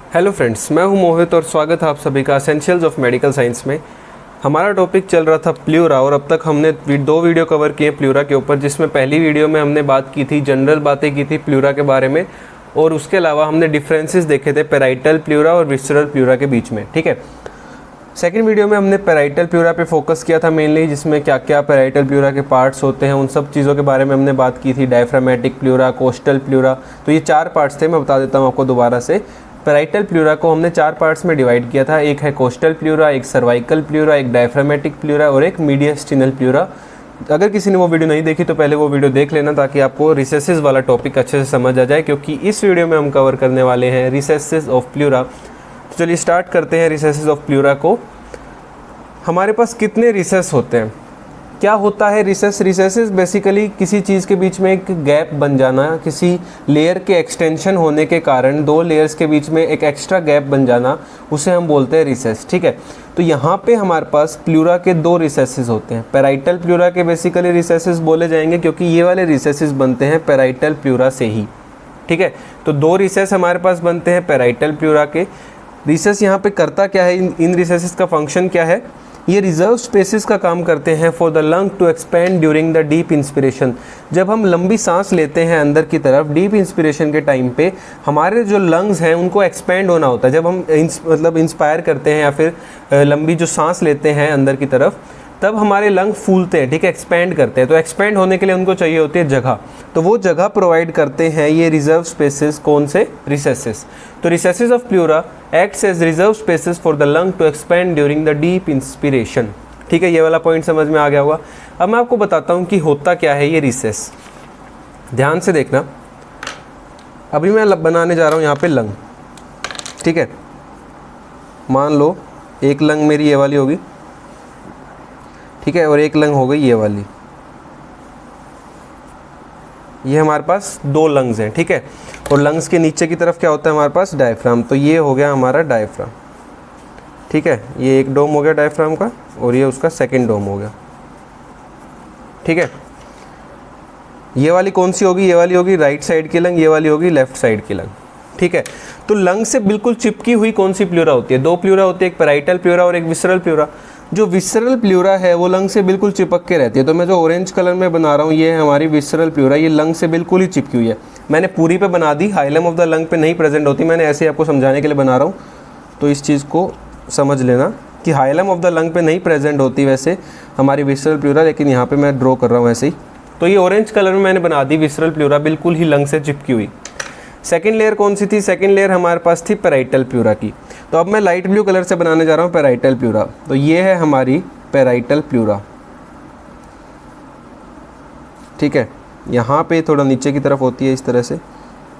Hello friends, मैं हूं मोहित और स्वागत है आप सभी का एसेंशियल्स ऑफ मेडिकल साइंस में। हमारा टॉपिक चल रहा था प्ल्यूरा और अब तक हमने दो वीडियो कवर किए प्ल्यूरा के ऊपर, जिसमें पहली वीडियो में हमने बात की थी, जनरल बातें की थी प्ल्यूरा के बारे में, और उसके अलावा हमने डिफरेंसेस देखे थे पैराइटल प्ल्यूरा और विसरल प्ल्यूरा के बीच में। ठीक है, सेकेंड वीडियो में हमने पैराइटल प्ल्यूरा पे फोकस किया था मेनली, जिसमें क्या क्या पैराइटल प्ल्यूरा के पार्ट्स होते हैं, उन सब चीज़ों के बारे में हमने बात की थी। डायफ्रामेटिक प्ल्यूरा, कोस्टल प्ल्यूरा, तो ये 4 पार्ट्स थे। मैं बता देता हूँ आपको दोबारा से। पैराइटल प्ल्यूरा को हमने 4 पार्ट्स में डिवाइड किया था। एक है कोस्टल प्ल्यूरा, एक सर्वाइकल प्ल्यूरा, एक डायफ्रामेटिक प्ल्यूरा और एक मीडियास्टिनल प्ल्यूरा। अगर किसी ने वो वीडियो नहीं देखी तो पहले वो वीडियो देख लेना, ताकि आपको रिसेसेस वाला टॉपिक अच्छे से समझ आ जाए, क्योंकि इस वीडियो में हम कवर करने वाले हैं रिसेसेस ऑफ प्ल्यूरा। तो चलिए स्टार्ट करते हैं रिसेसेस ऑफ प्ल्यूरा को। हमारे पास कितने रिसेस होते हैं, क्या होता है रिसेस? रिसेसेस बेसिकली किसी चीज़ के बीच में एक गैप बन जाना, किसी लेयर के एक्सटेंशन होने के कारण 2 लेयर्स के बीच में एक एक्स्ट्रा गैप बन जाना, उसे हम बोलते हैं रिसेस। ठीक है, तो यहाँ पे हमारे पास प्ल्यूरा के 2 रिसेसेस होते हैं। पैराइटल प्ल्यूरा के बेसिकली रिसेसेस बोले जाएंगे, क्योंकि ये वाले रिसेसेस बनते हैं पैराइटल प्ल्यूरा से ही। ठीक है, तो 2 रिसेस हमारे पास बनते हैं पैराइटल प्ल्यूरा के। रिसेस यहाँ पे करता क्या है, इन रिसेसेस का फंक्शन क्या है? ये रिजर्व स्पेसेस का काम करते हैं for the lung to expand during the deep inspiration. जब हम लंबी सांस लेते हैं अंदर की तरफ डीप इंस्पिरेशन के टाइम पे, हमारे जो लंग्स हैं उनको एक्सपैंड होना होता है। जब हम इंस्पायर करते हैं या फिर लंबी जो सांस लेते हैं अंदर की तरफ, तब हमारे लंग फूलते हैं, ठीक है, एक्सपैंड करते हैं। तो एक्सपैंड होने के लिए उनको चाहिए होती है जगह, तो वो जगह प्रोवाइड करते हैं ये रिजर्व स्पेसेस। कौन से? रिसेसेस। तो recesses of pleura acts as reserve spaces for the lung to expand during the deep inspiration. ठीक है, ये वाला पॉइंट समझ में आ गया होगा। अब मैं आपको बताता हूँ कि होता क्या है ये रिसेस। ध्यान से देखना, अभी मैं बनाने जा रहा हूँ यहाँ पे लंग। ठीक है, मान लो एक लंग मेरी ये वाली होगी, ठीक है, और एक लंग हो गई ये वाली। ये हमारे पास 2 लंग्स हैं। ठीक है, और लंग्स के नीचे की तरफ क्या होता है हमारे पास? डायफ्राम। तो ये हो गया हमारा डायफ्राम। ठीक है, ये एक डोम हो गया डायफ्राम का, और ये उसका सेकंड डोम हो गया। ठीक है, ये वाली कौन सी होगी? ये वाली होगी राइट साइड की लंग, ये वाली होगी लेफ्ट साइड की लंग। ठीक है, तो लंग से बिल्कुल चिपकी हुई कौन सी प्ल्यूरा होती है? 2 प्ल्यूरा होती है, एक पैराइटल प्ल्यूरा और एक विसरल प्ल्यूरा। जो विसरल प्ल्यूरा है वो लंग से बिल्कुल चिपक के रहती है। तो मैं जो ऑरेंज कलर में बना रहा हूँ ये है हमारी विसरल प्ल्यूरा, ये लंग से बिल्कुल ही चिपकी हुई है। मैंने पूरी पे बना दी, हाइलम ऑफ द लंग पे नहीं प्रेजेंट होती, मैंने ऐसे ही आपको समझाने के लिए बना रहा हूँ। तो इस चीज़ को समझ लेना कि हाइलम ऑफ द लंग पे नहीं प्रेजेंट होती वैसे हमारी विसरल प्ल्यूरा, लेकिन यहाँ पर मैं ड्रॉ कर रहा हूँ ऐसे ही। तो ये ऑरेंज कलर में मैंने बना दी विसरल प्ल्यूरा, बिल्कुल ही लंग से चिपकी हुई। सेकेंड लेयर कौन सी थी? सेकेंड लेयर हमारे पास थी पैराइटल प्ल्यूरा की। तो अब मैं लाइट ब्लू कलर से बनाने जा रहा हूँ पैराइटल प्ल्यूरा। तो ये है हमारी पैराइटल प्ल्यूरा। ठीक है, यहाँ पे थोड़ा नीचे की तरफ होती है इस तरह से,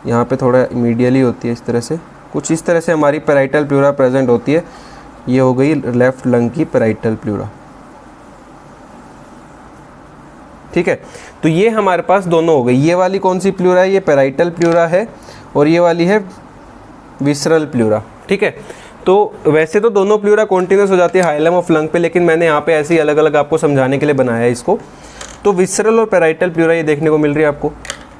यहाँ पे थोड़ा मीडियली होती है इस तरह से, कुछ इस तरह से हमारी पैराइटल प्ल्यूरा प्रेजेंट होती है। ये हो गई लेफ्ट लंग की पैराइटल प्ल्यूरा। ठीक है, तो ये हमारे पास दोनों हो गई। ये वाली कौन सी प्ल्यूरा है? ये पैराइटल प्ल्यूरा है, और ये वाली है विसरल प्ल्यूरा। ठीक है, तो वैसे तो दोनों प्ल्यूरा कॉन्टिन्यूस हो जाती है हाइलम ऑफ लंग पे, लेकिन मैंने यहाँ पे ऐसे ही अलग अलग आपको समझाने के लिए बनाया है इसको। तो विसरल और पैराइटल प्ल्यूरा ये देखने को मिल रही है आपको।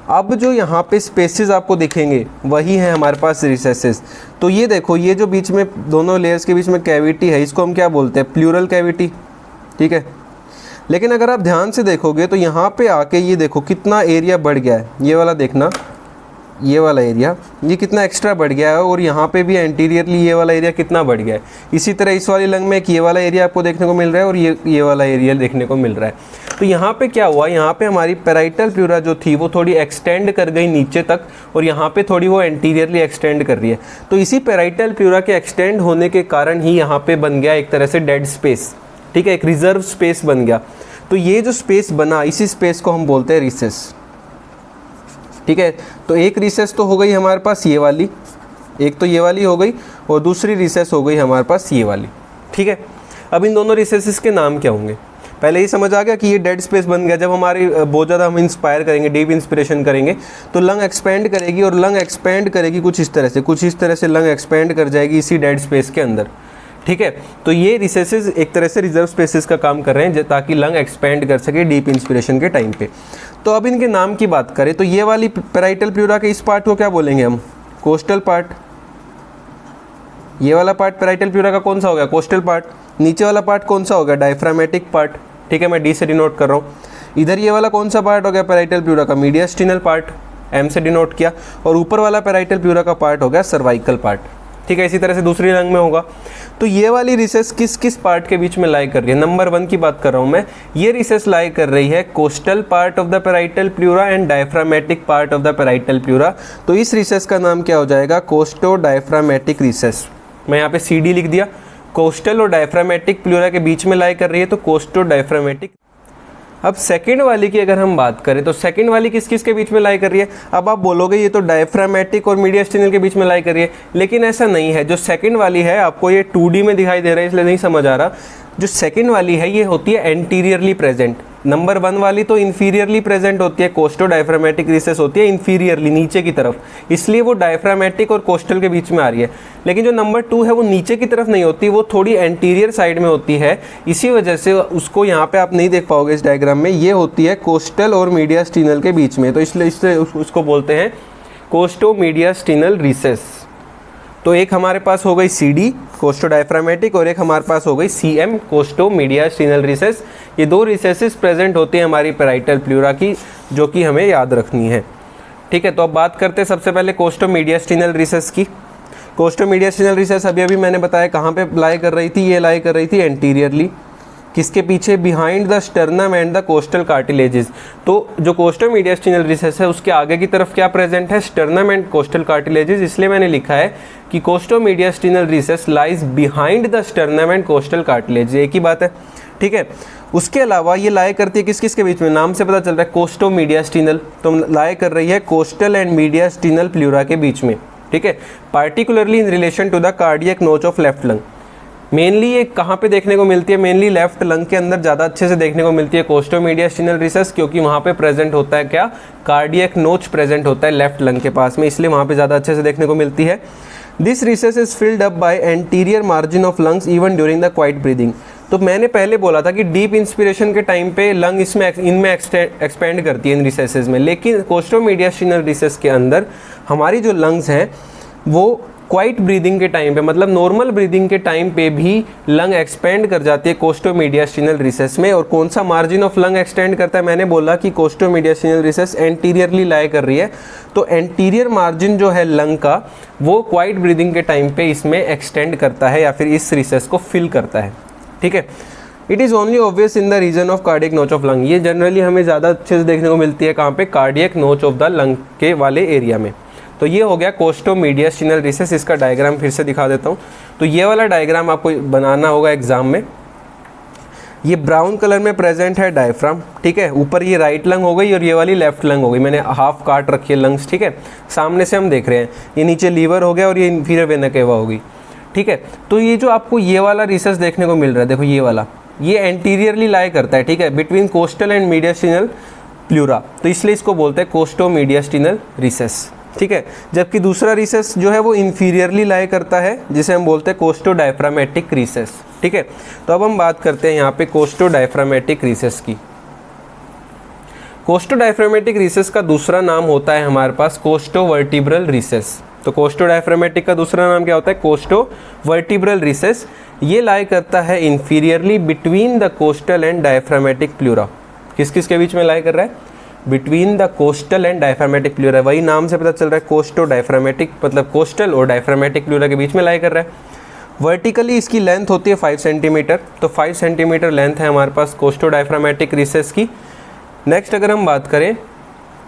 अब जो यहाँ पे स्पेसेस आपको दिखेंगे वही है हमारे पास रिसेसेस। तो ये देखो, ये जो बीच में दोनों लेयर्स के बीच में कैविटी है, इसको हम क्या बोलते हैं? Pleural cavity. ठीक है, लेकिन अगर आप ध्यान से देखोगे तो यहाँ पे आके ये देखो कितना एरिया बढ़ गया है। ये वाला देखना, ये वाला एरिया ये कितना एक्स्ट्रा बढ़ गया है, और यहाँ पे भी एंटीरियरली ये वाला एरिया कितना बढ़ गया है। इसी तरह इस वाली लंग में एक ये वाला एरिया आपको देखने को मिल रहा है, और ये वाला एरिया देखने को मिल रहा है। तो यहाँ पे क्या हुआ? यहाँ पे हमारी पैराइटल प्ल्यूरा जो थी वो थोड़ी एक्सटेंड कर गई नीचे तक, और यहाँ पे थोड़ी वो एंटीरियरली एक्सटेंड कर रही है। तो इसी पैराइटल प्ल्यूरा के एक्सटेंड होने के कारण ही यहाँ पे बन गया एक तरह से डेड स्पेस। ठीक है, एक रिजर्व स्पेस बन गया। तो ये जो स्पेस बना, इसी स्पेस को हम बोलते हैं रिसेस। ठीक है, तो एक रिसेस तो हो गई हमारे पास ये वाली, एक तो ये वाली हो गई, और दूसरी रिसेस हो गई हमारे पास ये वाली। ठीक है, अब इन दोनों रिसेसेस के नाम क्या होंगे? पहले ही समझ आ गया कि ये डेड स्पेस बन गया। जब हमारी बहुत ज़्यादा हम इंस्पायर करेंगे, डीप इंस्पिरेशन करेंगे, तो लंग एक्सपेंड करेगी, और लंग एक्सपेंड करेगी कुछ इस तरह से लंग एक्सपेंड कर जाएगी इसी डेड स्पेस के अंदर। ठीक है, तो ये रिसेसेस एक तरह से रिजर्व स्पेसेस का काम कर रहे हैं, ताकि लंग एक्सपेंड कर सके डीप इंस्पिरेशन के टाइम पे। तो अब इनके नाम की बात करें तो ये वाली पैराइटल प्ल्यूरा के इस पार्ट को क्या बोलेंगे हम? Coastal part. ये वाला पार्ट पैराइटल प्लूरा का कौन सा हो गया, कोस्टल पार्ट। नीचे वाला पार्ट कौन सा हो गया, डायफ्रामेटिक पार्ट, ठीक है, मैं डी से डिनोट कर रहा हूँ। इधर ये वाला कौन सा पार्ट हो गया पैराइटल प्लूरा का, मीडियास्टिनल पार्ट, एम से डिनोट किया। और ऊपर वाला पैराइटल प्लूरा का पार्ट हो गया सर्वाइकल पार्ट, ठीक है। इसी तरह से दूसरी लंग में होगा। तो ये वाली रिसेस किस किस पार्ट के बीच में लाई कर रही है, नंबर 1 की बात कर रहा हूँ मैं। ये रिसेस लाई कर रही है coastal part of the parietal pleura and diaphragmatic part of the parietal pleura. तो इस रिसेस का नाम क्या हो जाएगा, कोस्टोडायफ्रामेटिक रिसेस। मैं यहाँ पे CD लिख दिया। कोस्टल और डायफ्रामेटिक प्लूरा के बीच में लाई कर रही है तो कोस्टोडायफ्रामेटिक। अब सेकंड वाली की अगर हम बात करें तो सेकंड वाली किस किस के बीच में लाई कर रही है। अब आप बोलोगे ये तो डायफ्रामेटिक और मीडियास्टिनल के बीच में लाई कर रही है, लेकिन ऐसा नहीं है। जो सेकंड वाली है आपको ये 2D में दिखाई दे रहा है इसलिए नहीं समझ आ रहा। जो सेकंड वाली है ये होती है एंटीरियरली प्रेजेंट। नंबर 1 वाली तो इंफीरियरली प्रेजेंट होती है, कोस्टोडायफ्रामेटिक रिसेस होती है इंफीरियरली, नीचे की तरफ, इसलिए वो डायफ्रामेटिक और कोस्टल के बीच में आ रही है। लेकिन जो नंबर 2 है वो नीचे की तरफ नहीं होती, वो थोड़ी एंटीरियर साइड में होती है। इसी वजह से उसको यहाँ पे आप नहीं देख पाओगे इस डायग्राम में। ये होती है कोस्टल और मीडियास्टिनल के बीच में, तो इसलिए उसको बोलते हैं कोस्टोमीडियास्टिनल रिसेस। तो एक हमारे पास हो गई CD कोस्टोडायफ्रामेटिक और एक हमारे पास हो गई CM कोस्टोमीडियास्टिनल रिसेस। ये 2 रिसेसेस प्रेजेंट होती हैं हमारी पैराइटल प्लूरा की, जो कि हमें याद रखनी है, ठीक है। तो अब बात करते हैं सबसे पहले कोस्टोमीडियास्टिनल रिसेस की। कोस्टोमीडियास्टिनल रिसेस अभी मैंने बताया कहाँ पे लाई कर रही थी, ये लाई कर रही थी एंटीरियरली, किसके पीछे, behind the sternum and the costal cartilages. तो जो कोस्टोमीडियास्टिनल रिसेस है उसके आगे की तरफ क्या प्रेजेंट है, स्टर्नम एंड कोस्टल कार्टिलेजेस। इसलिए मैंने लिखा है कि costomediastinal recess lies behind the sternum and costal cartilage, एक ही बात है, ठीक है। उसके अलावा ये लाई करती है किस किस के बीच में, नाम से पता चल रहा है कोस्टोमीडियास्टिनल, तो लाई कर रही है कोस्टल एंड मीडियास्टिनल प्लूरा के बीच में, ठीक है। Particularly in relation to the cardiac notch of left lung. Mainly ये कहाँ पे देखने को मिलती है, मेनली लेफ्ट लंग के अंदर ज़्यादा अच्छे से देखने को मिलती है कोस्टोमीडियास्टिनल रिसेस, क्योंकि वहाँ पे प्रेजेंट होता है क्या, कार्डियक नोच प्रेजेंट होता है लेफ्ट लंग के पास में, इसलिए वहाँ पे ज़्यादा अच्छे से देखने को मिलती है। This recess is filled up by anterior margin of lungs even during the quite breathing. तो मैंने पहले बोला था कि डीप इंस्पिरेशन के टाइम पे लंग इनमें एक्सपेंड करती है इन रिसेसेस में, लेकिन कोस्टोमीडियास्टिनल रिसेस के अंदर हमारी जो लंग्स हैं वो क्वाइट ब्रीदिंग के टाइम पे, मतलब नॉर्मल ब्रीदिंग के टाइम पे भी लंग एक्सपेंड कर जाती है कोस्टोमीडियास्टिनल रिसेस में। और कौन सा मार्जिन ऑफ लंग एक्सटेंड करता है, मैंने बोला कि कोस्टोमीडियास्टिनल रिसेस एंटीरियरली लाई कर रही है, तो एंटीरियर मार्जिन जो है लंग का वो क्वाइट ब्रीदिंग के टाइम पे इसमें एक्सटेंड करता है या फिर इस रिसेस को फिल करता है, ठीक है। It is only obvious in the region of cardiac notch of lung. ये जनरली हमें ज़्यादा अच्छे से देखने को मिलती है कहाँ पे, cardiac notch of the lung के वाले एरिया में। तो ये हो गया कोस्टोमीडियास्टिनल रिसेस। इसका डायग्राम फिर से दिखा देता हूँ। तो ये वाला डायग्राम आपको बनाना होगा एग्जाम में। ये ब्राउन कलर में प्रेजेंट है डायफ्राम, ठीक है। ऊपर ये राइट लंग हो गई और ये वाली लेफ्ट लंग हो गई, मैंने हाफ काट रखी है लंग्स, ठीक है। सामने से हम देख रहे हैं, ये नीचे लीवर हो गया और ये इंफीरियर वेना केवा हो गई, ठीक है। तो ये जो आपको ये वाला रिसेस देखने को मिल रहा है, देखो ये वाला, ये एंटीरियरली लाई करता है, ठीक है, between coastal and mediastinal pleura, तो इसलिए इसको बोलते हैं कोस्टोमीडियास्टिनल रिसेस, ठीक है। जबकि दूसरा रिसेस जो है वो इंफीरियरली लाई करता है, जिसे हम बोलते हैं कोस्टोडायफ्रामेटिक रिसेस, ठीक है। तो अब हम बात करते हैं यहाँ पे कोस्टोडायफ्रामेटिक रिसेस की। कोस्टोडायफ्रामेटिक रिसेस का दूसरा नाम होता है हमारे पास कोस्टोवर्टिब्रल रिसेस। तो कोस्टोडायफ्रामेटिक का दूसरा नाम क्या होता है, कोस्टोवर्टिब्रल रिसेस। ये लाई करता है inferiorly between the coastal and diaphragmatic pleura. किस किस के बीच में लाई कर रहा है, between the coastal and diaphragmatic pleura. वही नाम से पता चल रहा है कोस्टोडायफ्रामेटिक, मतलब कोस्टल और डायफ्रामेटिक प्लूरा के बीच में लाई कर रहा है। वर्टिकली इसकी लेंथ होती है 5 सेंटीमीटर, तो 5 सेंटीमीटर लेंथ है हमारे पास कोस्टोडायफ्रामेटिक रिसेस की। नेक्स्ट अगर हम बात करें,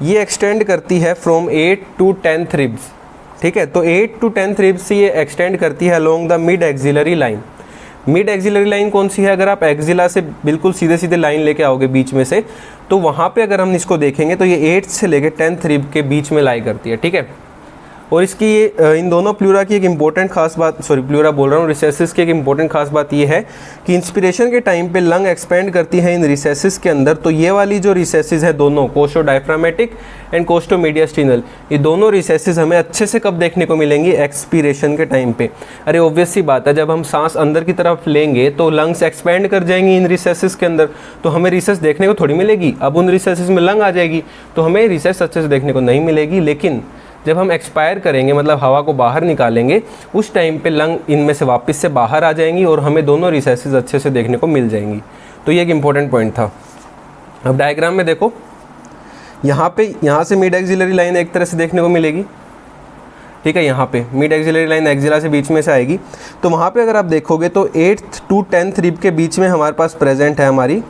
ये एक्सटेंड करती है फ्रॉम 8 to 10 रिब्स, ठीक है। तो 8 to 10 रिब्स से ये एक्सटेंड करती है along the mid axillary line. Mid axillary line कौन सी है, अगर आप एक्सिला से बिल्कुल सीधे सीधे लाइन लेके आओगे बीच में से, तो वहाँ पे अगर हम इसको देखेंगे तो ये 8 से लेके 10 रिब के बीच में लाई करती है, ठीक है। और इसकी इन दोनों प्लूरा की एक इंपॉर्टेंट खास बात, सॉरी प्लूरा बोल रहा हूँ, रिसेसिस की एक इंपॉर्टेंट खास बात ये है कि इंस्पिरेशन के टाइम पे लंग एक्सपेंड करती है इन रिसेसिस के अंदर। तो ये वाली जो रिसेसिस है दोनों, कोस्टोडायफ्रामेटिक एंड कोस्टोमीडियास्टिनल, ये दोनों रिसेसिस हमें अच्छे से कब देखने को मिलेंगी, एक्सपीरेशन के टाइम पे। अरे ऑब्वियस सी बात है, जब हम सांस अंदर की तरफ लेंगे तो लंग्स एक्सपेंड कर जाएंगी इन रिसेसिस के अंदर, तो हमें रिसेस देखने को थोड़ी मिलेगी। अब उन रिसेसिस में लंग आ जाएगी तो हमें रिसेस अच्छे से देखने को नहीं मिलेगी। लेकिन जब हम एक्सपायर करेंगे मतलब हवा को बाहर निकालेंगे, उस टाइम पे लंग इनमें से वापस से बाहर आ जाएंगी और हमें दोनों रिसेसेस अच्छे से देखने को मिल जाएंगी। तो ये एक इम्पॉर्टेंट पॉइंट था। अब डायग्राम में देखो, यहाँ से मिड एक्सिलरी लाइन एक तरह से देखने को मिलेगी, ठीक है। यहाँ पे मिड एक्सिलरी लाइन एक्सिला से बीच में से आएगी। तो वहाँ पे अगर आप देखोगे तो 8th to 10th रिब के बीच में हमारे पास प्रेजेंट है हमारी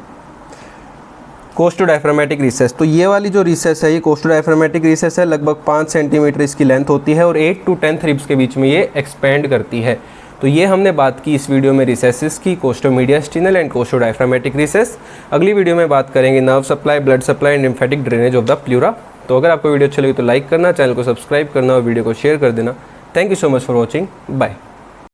कोस्टोडायफ्राग्मेटिक रिसेस। तो ये वाली जो रिसेस है ये कोस्टोडायफ्राग्मेटिक रिसेस है, लगभग 5 सेंटीमीटर इसकी लेंथ होती है और 8 to 10th रिब्स के बीच में ये एक्सपेंड करती है। तो ये हमने बात की इस वीडियो में रिसेसेस की, कोस्टोमीडियास्टिनल एंड कोस्टोडायफ्राग्मेटिक रिसेस। अगली वीडियो में बात करेंगे nerve supply, blood supply and lymphatic drainage of the pleura. तो अगर आपको वीडियो अच्छी लगी तो लाइक करना, चैनल को सब्सक्राइब करना और वीडियो को शेयर कर देना। Thank you so much for watching, bye.